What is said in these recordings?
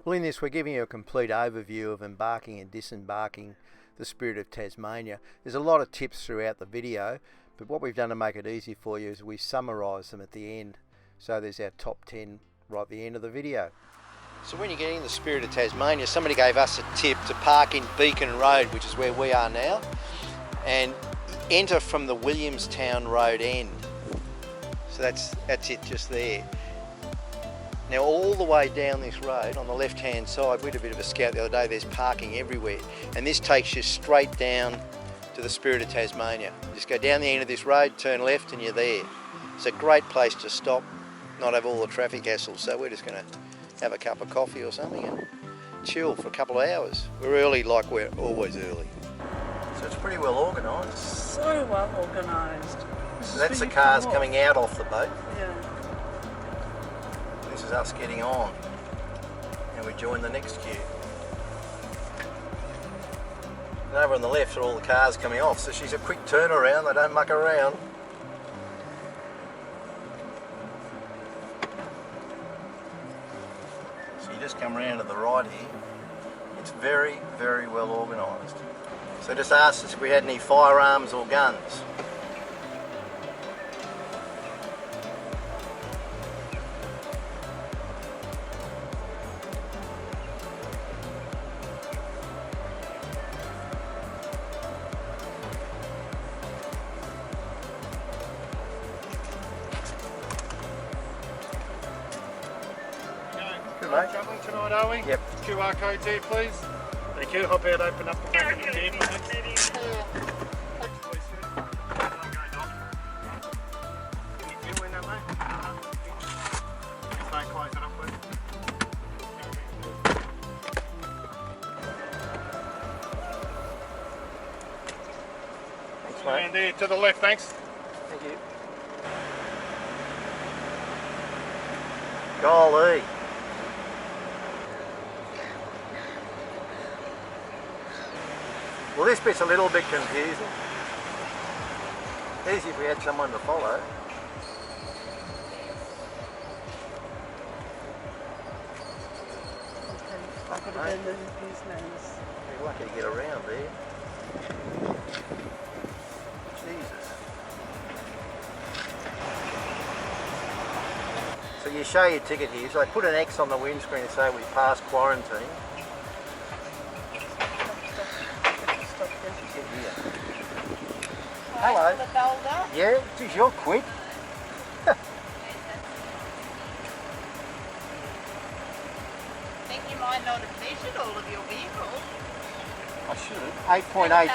Well, in this we're giving you a complete overview of embarking and disembarking the Spirit of Tasmania. There's a lot of tips throughout the video, but what we've done to make it easy for you is we've summarised them at the end. So there's our top 10 right at the end of the video. So when you're getting the Spirit of Tasmania, somebody gave us a tip to park in Beacon Road, which is where we are now, and enter from the Williamstown Road end. So that's it, just there. Now all the way down this road on the left hand side, we had a bit of a scout the other day, there's parking everywhere, and this takes you straight down to the Spirit of Tasmania. You just go down the end of this road, turn left, and you're there. It's a great place to stop, not have all the traffic hassle. So we're just going to have a cup of coffee or something and chill for a couple of hours. We're early like we're always early. So it's pretty well organised. So well organised. So that's the cars coming out off the boat. Yeah. This is us getting on, and we join the next queue. And over on the left are all the cars coming off, so she's a quick turnaround, they don't muck around. So you just come round to the right here. It's very, very well organised. So just asked us if we had any firearms or guns. Good, mate. Travelling tonight, are we? Yep. QR codes here, please. Thank you. Hop out, open up the back of the vehicle. Can you feel in that, mate? Just don't close it up, please. Thanks, mate. And there to the left, thanks. Thank you. Golly. Well, this bit's a little bit confusing. Easy if we had someone to follow. I could have been the business. You're lucky to get around there. Jesus. So you show your ticket here, so they put an X on the windscreen to say we passed quarantine. Hello. Yeah, geez, you're quick. Think you might not have measured all of your vehicles. I should have. 8.8.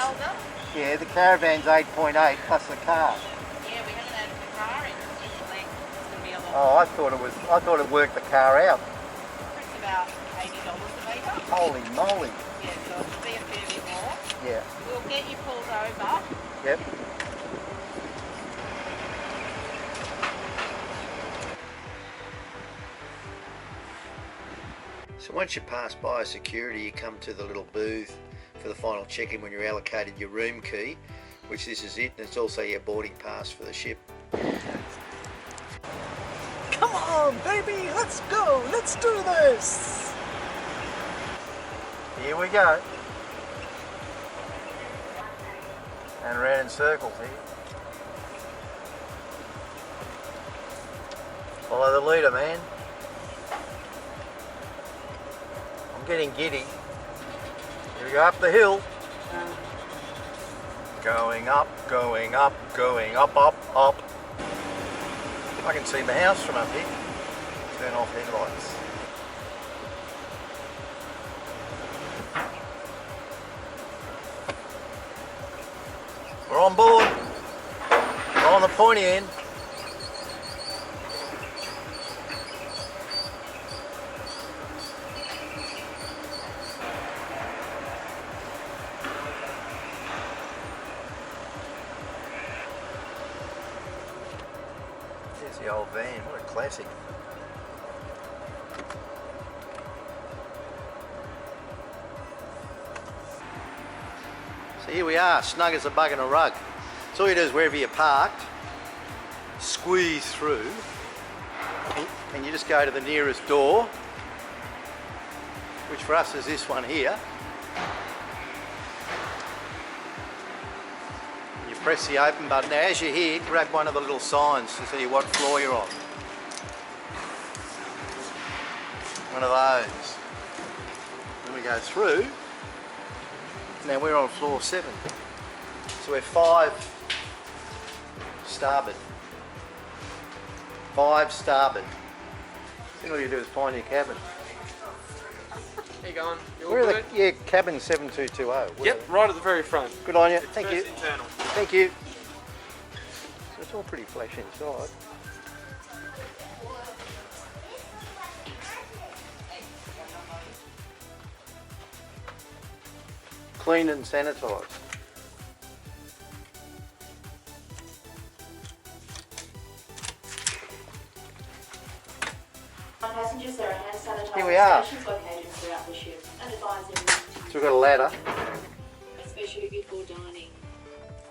Yeah, the Caravan's 8.8 plus the car. Yeah, we haven't had the car in. It's going to be a lot. Oh, I thought it worked the car out. It's about $80 a metre. Holy moly. Yeah, so it'll be a fair bit more. Yeah. We'll get you pulled over. Yep. So once you pass Biosecurity, you come to the little booth for the final check-in when you're allocated your room key, which this is it, and it's also your boarding pass for the ship. Come on, baby, let's go. Let's do this. Here we go. And round in circles here. Follow the leader, man. I'm getting giddy. Here we go up the hill. Going up, going up, going up, up, up. I can see my house from up here. Turn off headlights. We're on board. We're on the pointy end. There's the old van. What a classic. So here we are, snug as a bug in a rug. So all you do is wherever you're parked, squeeze through, and you just go to the nearest door, for us is this one here. You press the open button. Now as you're here, grab one of the little signs to see what floor you're on. One of those. Then we go through. Now we're on floor 7. So we're 5 starboard. 5 starboard. Then all you do is find your cabin. How you going? You all Where are good? the cabin 7220? Where Yep, right at the very front. Good on you. Thank you. First internal. Thank you. So it's all pretty flash inside. Clean and sanitised. Passengers, there are hand sanitizer Here we are. stations located throughout the ship and advise everyone So we've got a ladder. especially before dining.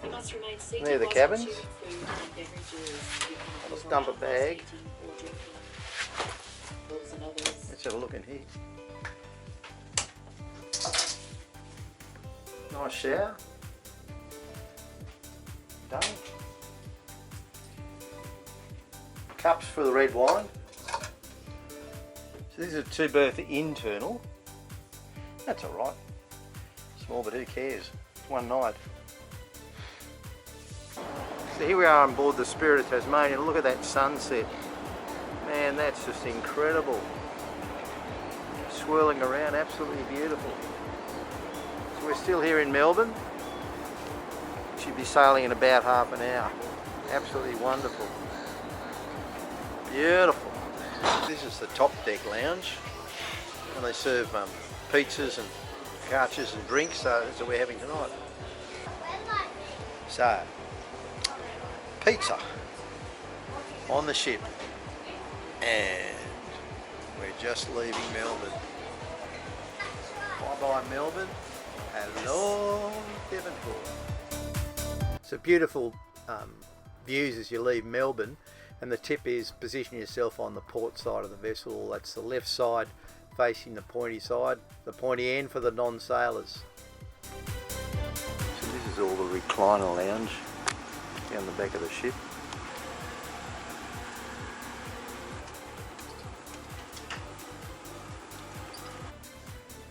You must remain seated There are the whilst cabins. consuming food and beverages. You cannot Let's move dump around a bag. whilst eating or drinking. Rules and others. Let's have a look in here. Nice shower. Done. Cups for the red wine. So this is a 2-berth internal. That's alright. Small, but who cares? It's one night. So here we are on board the Spirit of Tasmania. Look at that sunset. Man, that's just incredible. Swirling around, absolutely beautiful. So we're still here in Melbourne. Should be sailing in about half an hour. Absolutely wonderful. Beautiful. This is the top deck lounge, and they serve pizzas and couches and drinks, so that's what we're having tonight. So, pizza on the ship, and we're just leaving Melbourne. Bye bye Melbourne, hello Devonport. So beautiful views as you leave Melbourne. And the tip is position yourself on the port side of the vessel. That's the left side facing the pointy side, the pointy end for the non-sailors. So this is all the recliner lounge down the back of the ship.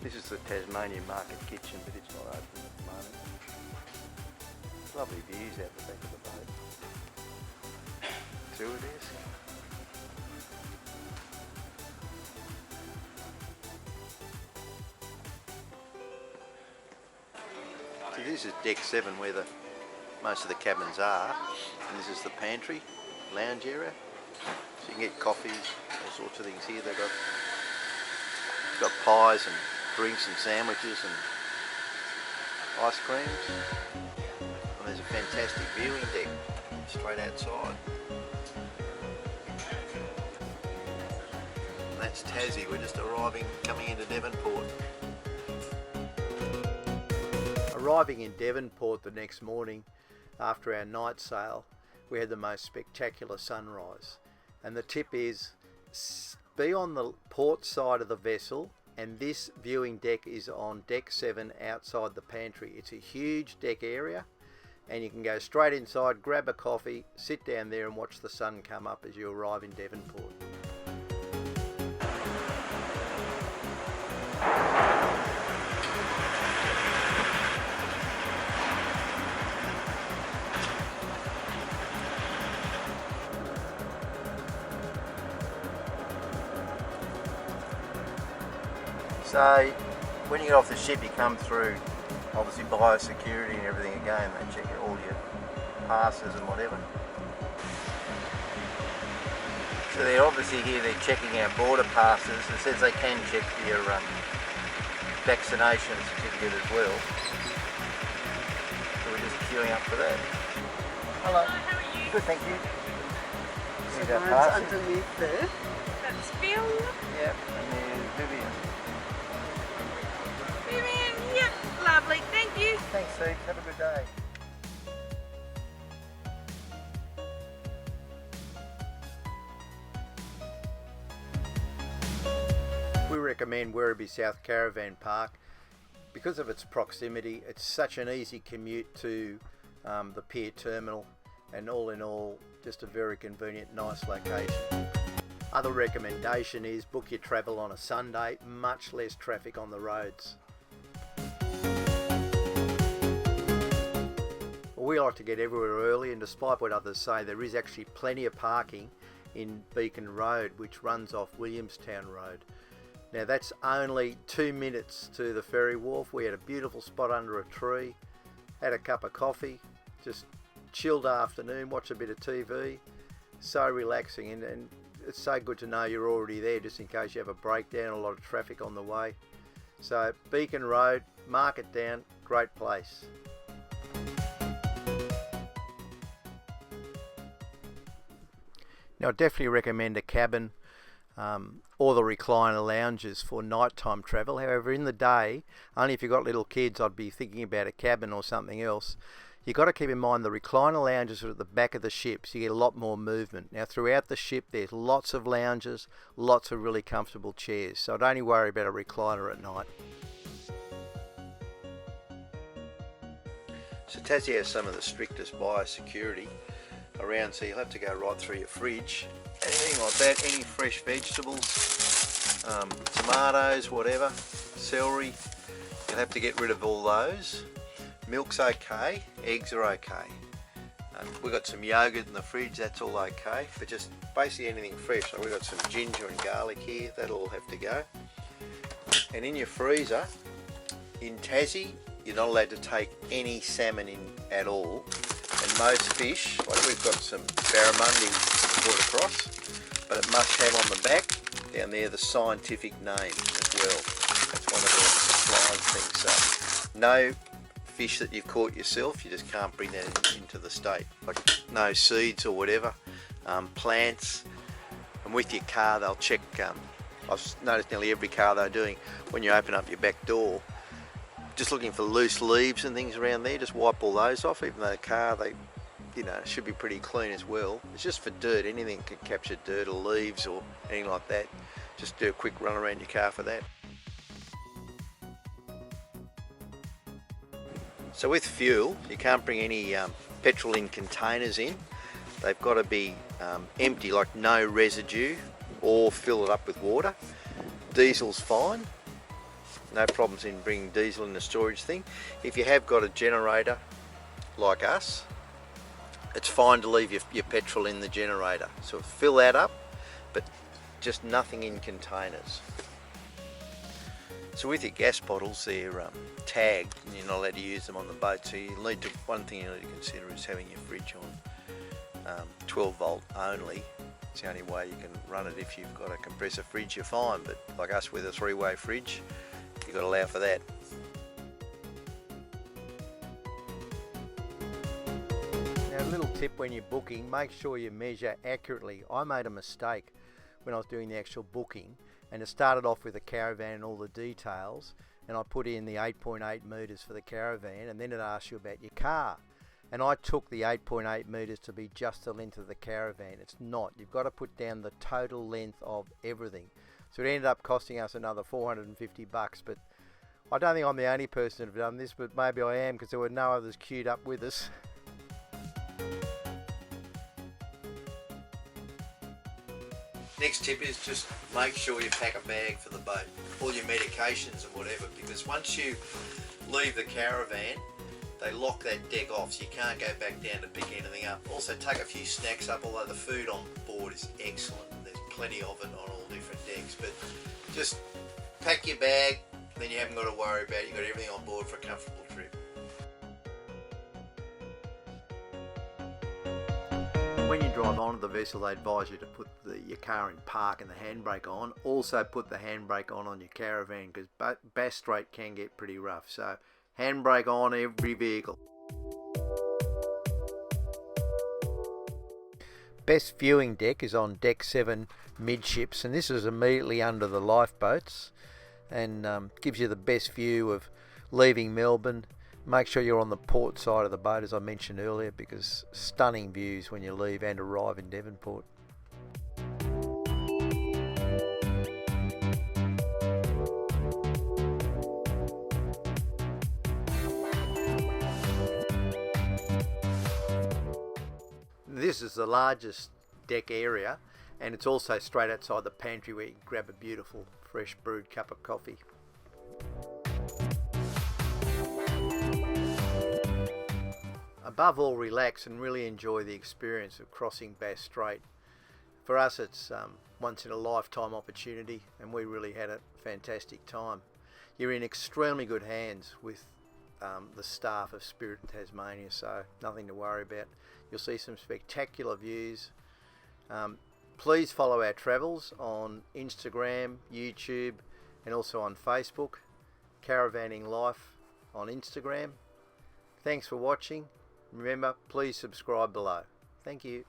This is the Tasmanian Market kitchen, but it's not open at the moment. Lovely views out the back of the boat. Tour desk. So this is deck 7 where most of the cabins are, and this is the pantry, lounge area. So you can get coffees, all sorts of things here. They've got pies and drinks and sandwiches and ice creams. And there's a fantastic viewing deck straight outside. That's Tassie. We're just coming into Devonport. Arriving in Devonport the next morning after our night sail, we had the most spectacular sunrise. And the tip is, be on the port side of the vessel, and this viewing deck is on deck 7 outside the pantry. It's a huge deck area, and you can go straight inside, grab a coffee, sit down there and watch the sun come up as you arrive in Devonport. So when you get off the ship, you come through obviously biosecurity and everything again. They check all your passes and whatever. So they're obviously here, they're checking our border passes. It says they can check your vaccination certificate as well. So we're just queuing up for that. Hello. How are you? Good, thank you. Here's our Mine's passes. underneath there. That's Phil. Yep, and there's Vivian. Vivian, yep. Lovely, thank you. Thanks, Steve. Have a good day. We were recommend Werribee South Caravan Park because of its proximity. It's such an easy commute to the pier terminal, and all in all, just a very convenient, nice location. Other recommendation is book your travel on a Sunday, much less traffic on the roads. We like to get everywhere early, and despite what others say, there is actually plenty of parking in Beacon Road, which runs off Williamstown Road. Now that's only 2 minutes to the ferry wharf. We had a beautiful spot under a tree, had a cup of coffee, just chilled afternoon, watched a bit of TV. So relaxing, and it's so good to know you're already there just in case you have a breakdown, a lot of traffic on the way. So Beacon Road, mark it down, great place. Now, I definitely recommend a cabin or the recliner lounges for nighttime travel. However, in the day, only if you've got little kids, I'd be thinking about a cabin or something else. You've got to keep in mind the recliner lounges are at the back of the ship, so you get a lot more movement. Now, throughout the ship, there's lots of lounges, lots of really comfortable chairs, so I'd only worry about a recliner at night. So Tassie has some of the strictest biosecurity around, so you'll have to go right through your fridge. Anything like that, any fresh vegetables, tomatoes, whatever, celery, you'll have to get rid of all those. Milk's okay, eggs are okay. We've got some yogurt in the fridge, that's all okay, but just basically anything fresh. So we've got some ginger and garlic here, that'll all have to go. And in your freezer, in Tassie, you're not allowed to take any salmon in at all. And most fish, like we've got some barramundi brought across, but it must have on the back, down there, the scientific name as well. That's one of the compliance things. So no fish that you've caught yourself, you just can't bring that into the state. Like no seeds or whatever, plants. And with your car, they'll check, I've noticed nearly every car they're doing, when you open up your back door, just looking for loose leaves and things around there, just wipe all those off. Even though the car, they, should be pretty clean as well. It's just for dirt, anything can capture dirt or leaves or anything like that. Just do a quick run around your car for that. So with fuel, you can't bring any petrol in containers in. They've got to be empty, like no residue, or fill it up with water. Diesel's fine. No problems in bringing diesel in the storage thing. If you have got a generator like us, it's fine to leave your petrol in the generator. So fill that up, but just nothing in containers. So with your gas bottles, they're tagged and you're not allowed to use them on the boat. So one thing you need to consider is having your fridge on 12 volt only. It's the only way you can run it. If you've got a compressor fridge, you're fine, but like us with a 3-way fridge, you've got to allow for that. Now, a little tip when you're booking, make sure you measure accurately. I made a mistake when I was doing the actual booking, and it started off with the caravan and all the details, and I put in the 8.8 metres for the caravan, and then it asks you about your car. And I took the 8.8 metres to be just the length of the caravan. It's not. You've got to put down the total length of everything. So it ended up costing us another $450, but I don't think I'm the only person who've done this, but maybe I am because there were no others queued up with us. Next tip is just make sure you pack a bag for the boat, all your medications and whatever, because once you leave the caravan, they lock that deck off, so you can't go back down to pick anything up. Also take a few snacks up, although the food on board is excellent. There's plenty of it on all different decks, but just pack your bag, then you haven't got to worry about it. You've got everything on board for a comfortable trip. When you drive onto the vessel, they advise you to put your car in park and the handbrake on. Also put the handbrake on your caravan, because Bass Strait can get pretty rough. So handbrake on every vehicle. Best viewing deck is on deck 7 midships, and this is immediately under the lifeboats, and gives you the best view of leaving Melbourne. Make sure you're on the port side of the boat, as I mentioned earlier, because stunning views when you leave and arrive in Devonport. This is the largest deck area, and it's also straight outside the pantry where you can grab a beautiful fresh brewed cup of coffee. Above all, relax and really enjoy the experience of crossing Bass Strait. For us, it's once in a lifetime opportunity, and we really had a fantastic time. You're in extremely good hands with the staff of Spirit of Tasmania, so nothing to worry about. You'll see some spectacular views. Please follow our travels on Instagram, YouTube, and also on Facebook. Caravanning Life on Instagram. Thanks for watching. Remember, please subscribe below. Thank you.